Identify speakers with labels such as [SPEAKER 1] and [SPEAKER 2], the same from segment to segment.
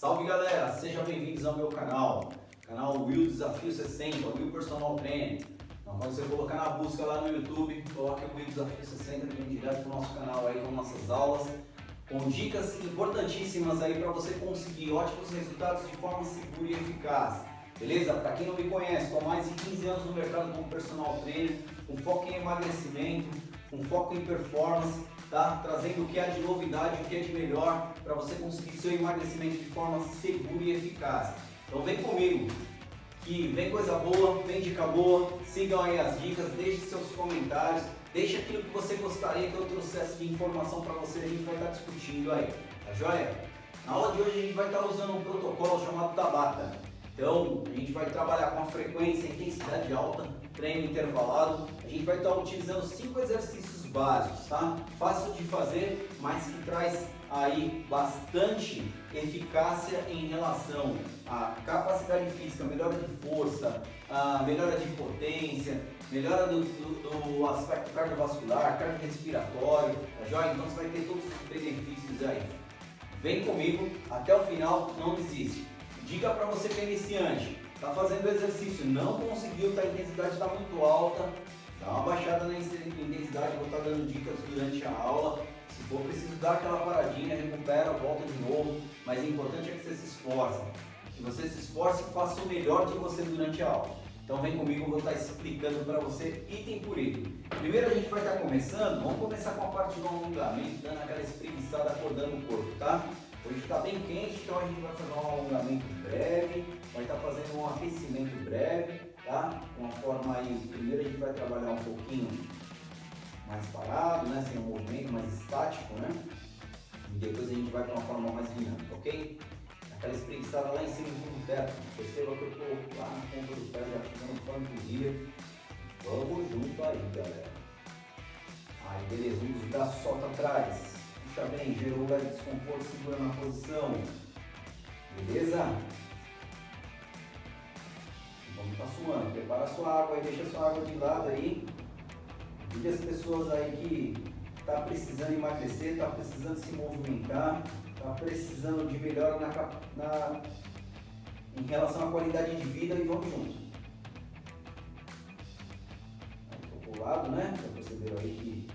[SPEAKER 1] Salve galera, sejam bem-vindos ao meu canal Will Desafio 60, Will Personal Trainer. Então, quando você colocar na busca lá no YouTube, coloque o Will Desafio 60 que vem direto para o nosso canal aí com nossas aulas, com dicas importantíssimas aí para você conseguir ótimos resultados de forma segura e eficaz. Beleza? Para quem não me conhece, estou há mais de 15 anos no mercado como personal trainer, com foco em emagrecimento, com foco em performance, tá? Trazendo o que há de novidade, o que é de melhor para você conseguir seu emagrecimento de forma segura e eficaz. Então vem comigo, que vem coisa boa, vem dica boa, sigam aí as dicas, deixe seus comentários, deixe aquilo que você gostaria que eu trouxesse de informação para você, a gente vai estar discutindo aí, tá joia? Na aula de hoje a gente vai estar usando um protocolo chamado Tabata. Então, a gente vai trabalhar com a frequência e intensidade alta, treino intervalado. A gente vai estar utilizando 5 exercícios básicos, tá? Fácil de fazer, mas que traz aí bastante eficácia em relação à capacidade física, melhora de força, a melhora de potência, melhora do aspecto cardiovascular, cardiorrespiratório, tá joia? Então você vai ter todos os benefícios aí. Vem comigo até o final, não desiste. Dica para você que é iniciante, está fazendo exercício, não conseguiu, a intensidade está muito alta, dá uma baixada na intensidade, vou estar dando dicas durante a aula. Se for preciso dar aquela paradinha, recupera, volta de novo, mas o importante é que você se esforce. Que você se esforce e faça o melhor de você durante a aula. Então vem comigo, eu vou estar explicando para você item por item. Primeiro a gente vai estar começando, vamos começar com a parte do alongamento, dando aquela espreguiçada, acordando o corpo, tá? Hoje está bem quente, então a gente vai fazer um alongamento breve, vai estar fazendo um aquecimento breve, tá? Uma forma aí, primeiro a gente vai trabalhar um pouquinho mais parado, né? Sem um movimento mais estático, né? E depois a gente vai para uma forma mais dinâmica, ok? Aquela espreguiçada lá em cima do teto, perceba que eu estou lá na ponta do pé, já ficando panturrilha. Vamos junto aí, galera. Aí, beleza, um dos braços solta atrás. Puxa bem, gerou lugar de desconforto, segura na posição. Beleza? Vamos estar suando. Prepara a sua água aí, deixa a sua água de lado aí. E as pessoas aí que estão precisando emagrecer, estão precisando se movimentar, estão precisando de melhora em relação à qualidade de vida, e vamos junto. Estou pro lado, né? Já perceberam aí que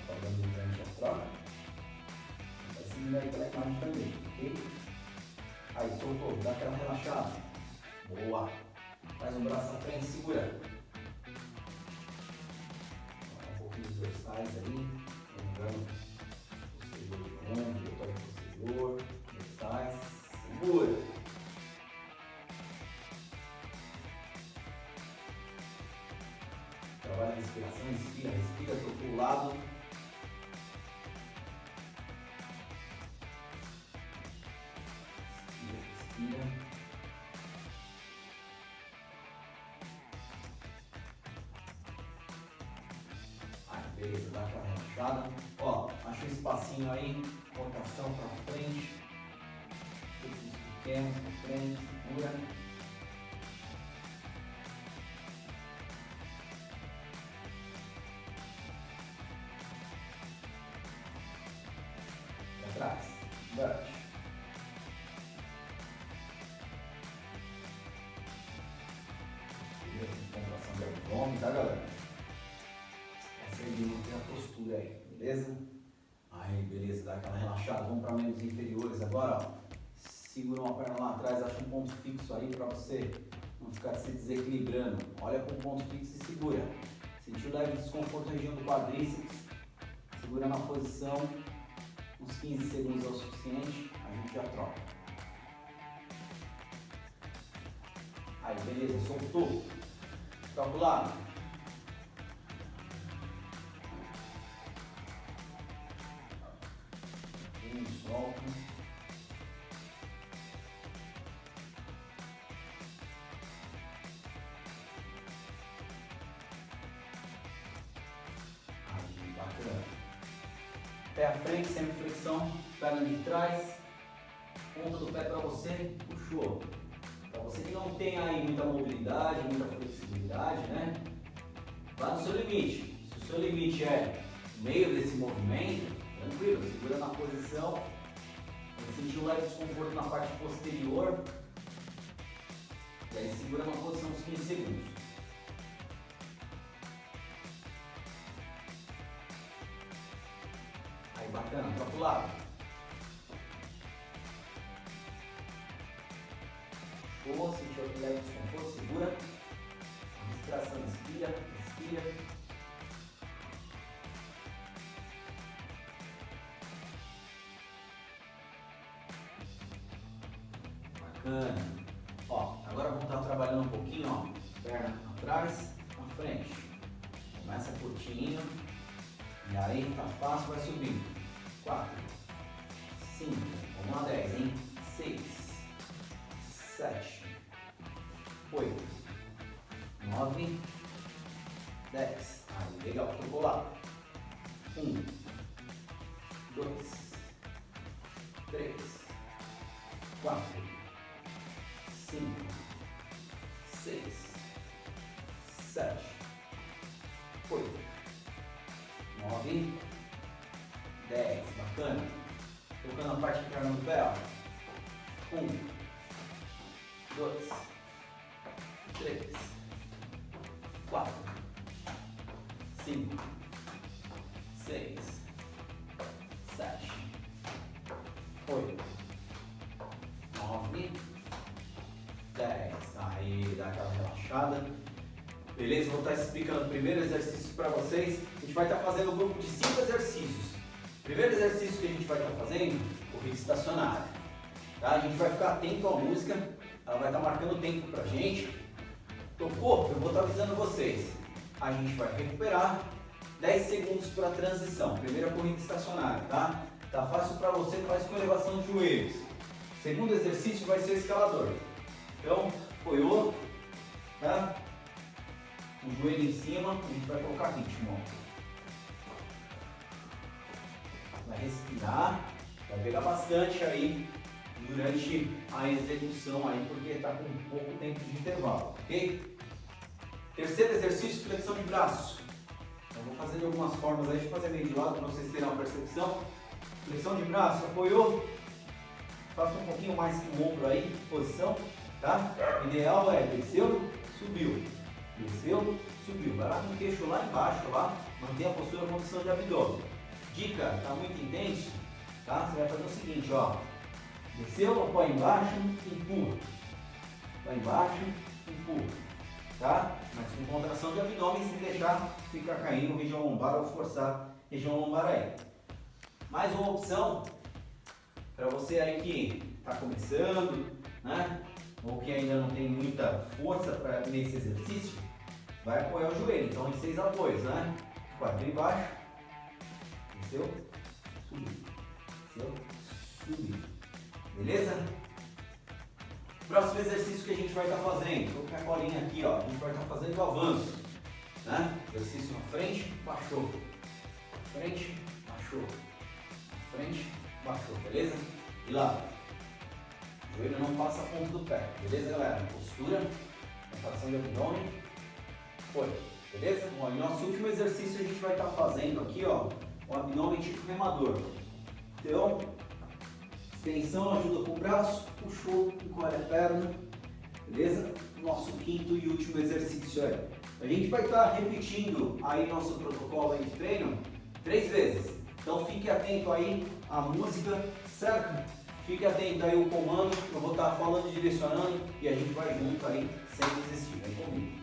[SPEAKER 1] está dando durante a troca. Vai seguindo aí pela imagem também, ok? Aí, soltou, dá aquela relaxada. Boa! Faz um braço à frente, segura. Um pouquinho dos dorsais ali, lembrando posterior de ombro, diretório posterior, dorsais, segura. Trabalha a respiração, inspira, respira, toca o lado. Respira. Beleza, dá aquela relaxada. Ó, acha um espacinho aí, rotação para frente. Chutes pequenos para frente, segura. Para trás, bate. Contração do abdômen, tá, galera? Manter a postura aí, beleza? Aí, beleza, dá aquela relaxada. Vamos para membros inferiores agora, ó. Segura uma perna lá atrás, acha um ponto fixo aí para você não ficar se desequilibrando. Olha para o ponto fixo e segura. Sentiu leve desconforto na região do quadríceps, segura na posição, uns 15 segundos é o suficiente, a gente já troca. Aí, beleza, soltou. Troca o lado. Solta. Aí, bacana. Pé à frente, sempre flexão, perna de trás, ponta do pé para você, puxou. Para você que não tem aí muita mobilidade, muita flexibilidade, né? Vá no seu limite. Se o seu limite é meio desse movimento, tranquilo, segura na posição, Você sentiu um leve desconforto na parte posterior. E aí segura na posição uns 15 segundos. Aí bacana, troca o lado. Show, sentiu aquele leve desconforto, segura. Respiração, inspira, expira. Bacana. Ó, agora vamos estar trabalhando um pouquinho, ó. Perna atrás, na frente. Começa curtinho. E aí tá fácil, vai subindo. 4, 5, vamos lá 10, hein? 6, 7, 8, 9, 10. Aí, legal, tocou lá. 1, 2, 3, 4, 5, 6, 7, 8, 9, 10. Bacana. Tocando a parte interna do pé, ó. 1, 2, 3, 4, 5, 6, 7, 8, 9, 10. Aí, dá aquela relaxada. Beleza? Vou estar explicando o primeiro exercício para vocês. A gente vai estar fazendo um grupo de 5 exercícios. O primeiro exercício que a gente vai estar fazendo, corrida estacionária. Tá? A gente vai ficar atento à música, ela vai estar marcando o tempo pra gente. Tocou? Eu vou estar avisando vocês. A gente vai recuperar 10 segundos para a transição. Primeira corrida estacionária, tá? Tá fácil para você, faz com elevação de joelhos. Segundo exercício vai ser escalador. Então, apoiou, tá? O joelho em cima, a gente vai colocar ritmo. Ó. Vai respirar, vai pegar bastante aí durante a execução aí, porque está com pouco tempo de intervalo, ok? Terceiro exercício, flexão de braço. Eu vou fazer de algumas formas aí, deixa eu fazer meio de lado para vocês terem uma percepção. Flexão de braço, apoiou, faça um pouquinho mais com o ombro aí, posição, tá? O ideal é desceu, subiu, desceu, subiu. Vai lá com o queixo lá embaixo, lá, mantenha a postura, posição de abdômen. Dica, tá muito intenso, tá? Você vai fazer o seguinte, ó. Desceu, apoia embaixo, empurra. Vai embaixo, empurra. Tá? Mas com contração de abdômen, sem deixar ficar caindo região lombar ou forçar região lombar aí. Mais uma opção para você aí que está começando, né? Ou que ainda não tem muita força nesse exercício, vai apoiar o joelho. Então, em 6 apoios, né? Quadril embaixo, desceu, subiu, desceu, subiu. Beleza? Próximo exercício que a gente vai estar fazendo, vou colocar a colinha aqui, ó. A gente vai estar fazendo o avanço, né? Exercício na frente, baixou, frente, baixou, frente, baixou, beleza? E lá, o joelho não passa a ponta do pé, beleza, galera? Postura, contração de abdômen, foi, beleza? Bom, e nosso último exercício a gente vai estar fazendo aqui, ó, o abdômen tipo remador. Então, extensão, ajuda com o braço, puxou, encolhe a perna, beleza? Nosso quinto e último exercício aí. A gente vai estar repetindo aí nosso protocolo aí de treino 3 vezes. Então fique atento aí à música, certo? Fique atento aí ao comando, eu vou estar falando e direcionando e a gente vai junto aí sem desistir. Vem comigo.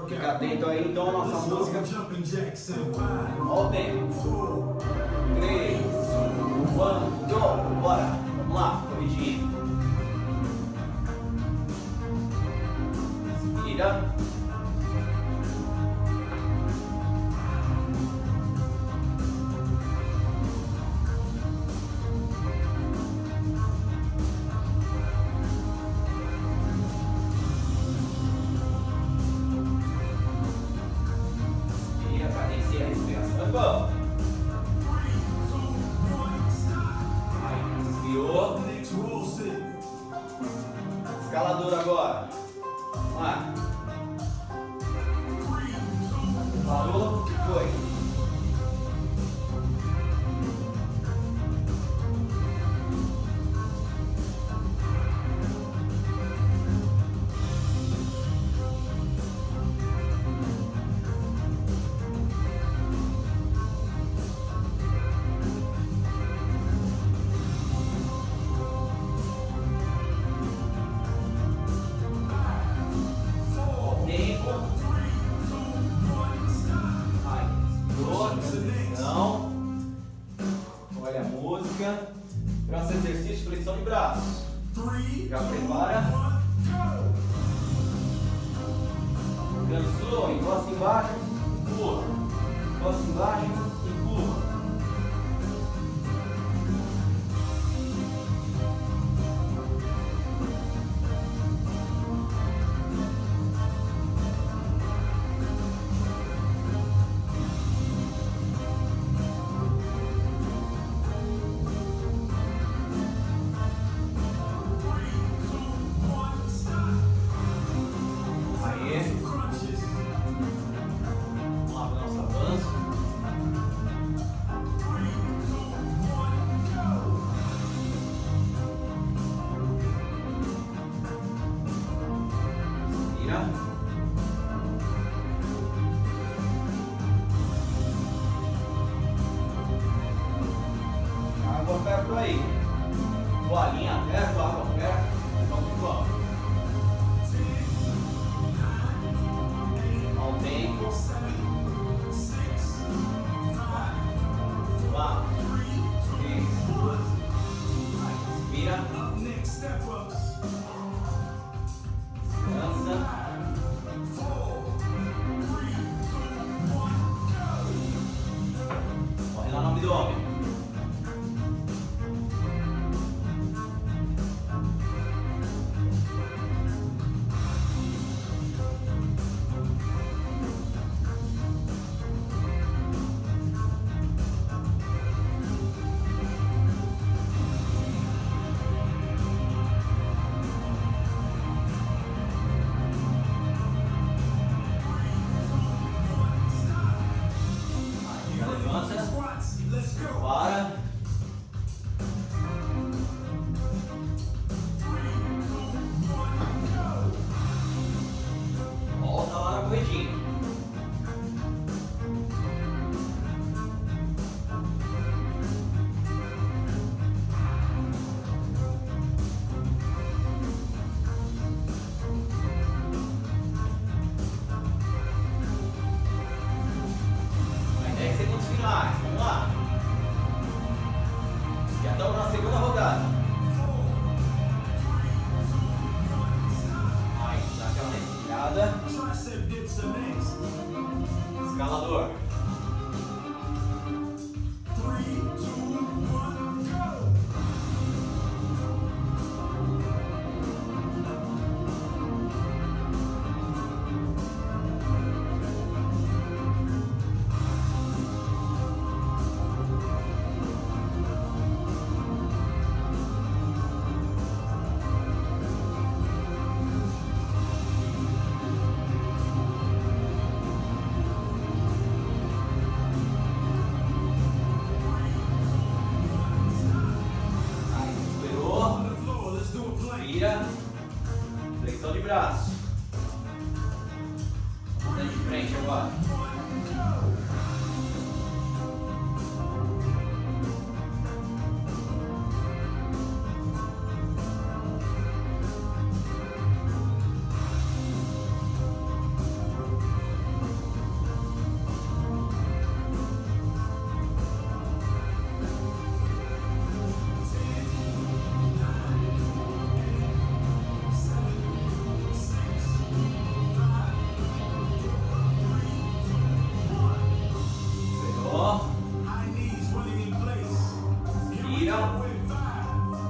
[SPEAKER 1] Fica atento aí então a nossa música. Olha o tempo. 3, 1, go! Bora! Vamos lá, corridinha. Inspira. Escalador agora. música. Próximo exercício, flexão de braços. Já prepara. Cansou, encosta embaixo, empurra. Encosta embaixo, empurra. Água perto aí. Toalhinha perto, água perto. Vamos que vamos. Ao tempo. 4, 3, respira. Descansa. Corre lá no abdômen. Para. Volta lá na corridinha. Mais 10 segundos finais. Vamos lá. Já estamos na segunda rodada. Aí, dá aquela respirada. Escalador. Vira, flexão de braço. Anda de frente agora.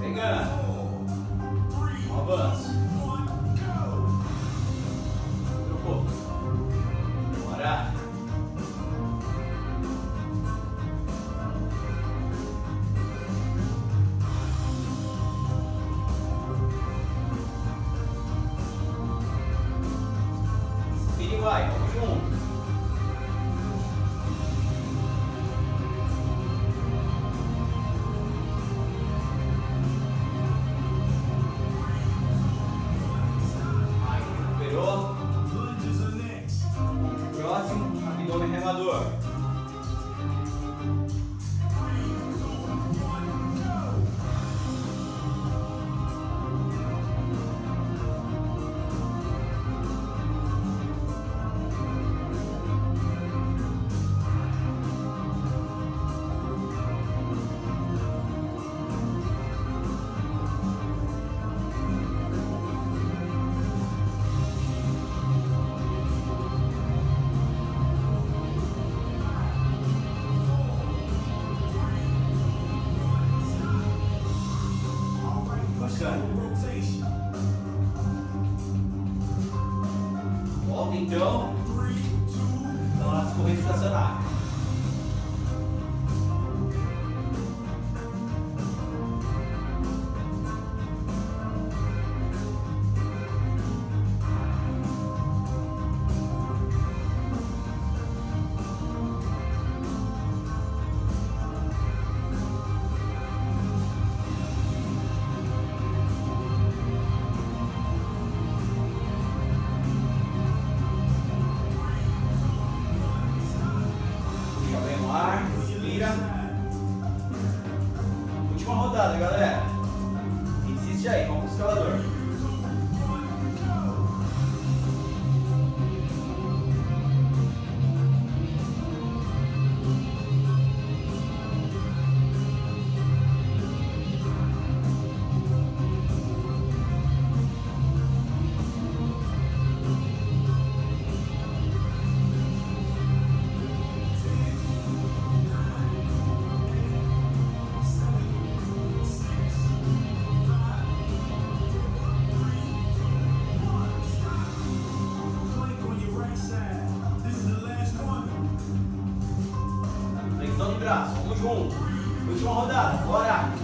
[SPEAKER 1] Pegando. Avanço. Trocou. Bora. Inspira e vai. Vamos junto. Próximo, abdômen remador. volta então da nossa corrida estacionária. Respira. Última rodada, galera. Insiste aí, vamos pro escalador. Flexão de braço, vamos junto. Última rodada, bora!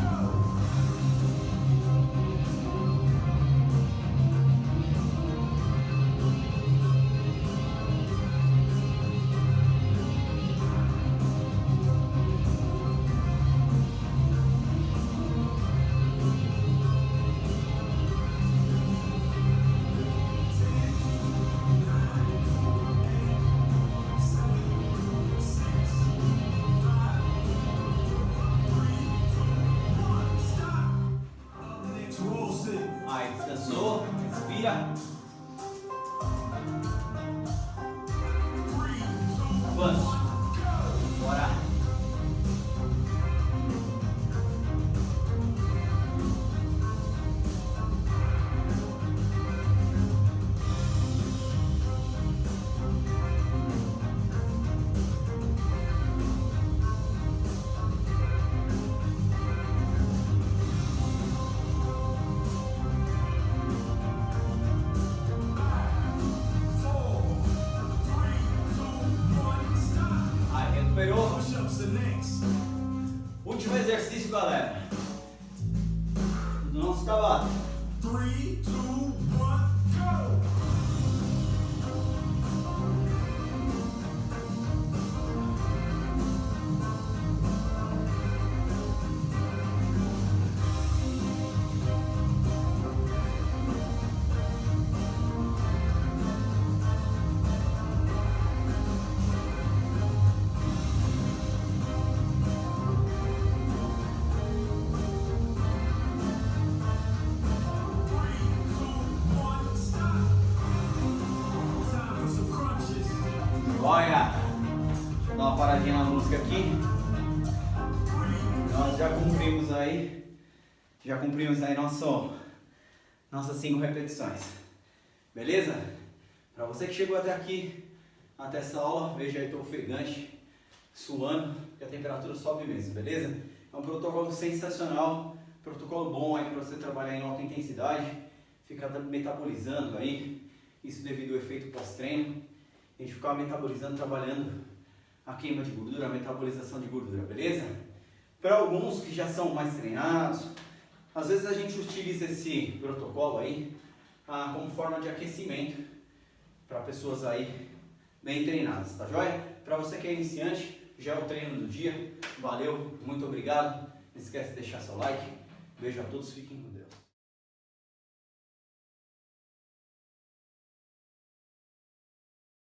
[SPEAKER 1] Aí, descansou, respira. Avanço. Bora. Recuperou. Último exercício, galera, do nosso cavalo. 3, 2, 1, go! Olha, deixa eu dar uma paradinha na música aqui. Nós já cumprimos aí nossas 5 repetições. Beleza? Para você que chegou até aqui, até essa aula, veja aí, estou ofegante, suando, porque a temperatura sobe mesmo, beleza? É um protocolo sensacional, protocolo bom aí para você trabalhar em alta intensidade, ficar metabolizando aí, isso devido ao efeito pós-treino. A gente ficar metabolizando, trabalhando a queima de gordura, a metabolização de gordura, beleza? Para alguns que já são mais treinados, às vezes a gente utiliza esse protocolo aí como forma de aquecimento para pessoas aí bem treinadas, tá joia? Para você que é iniciante, já é o treino do dia. Valeu, muito obrigado. Não esquece de deixar seu like. Beijo a todos, fiquem com Deus.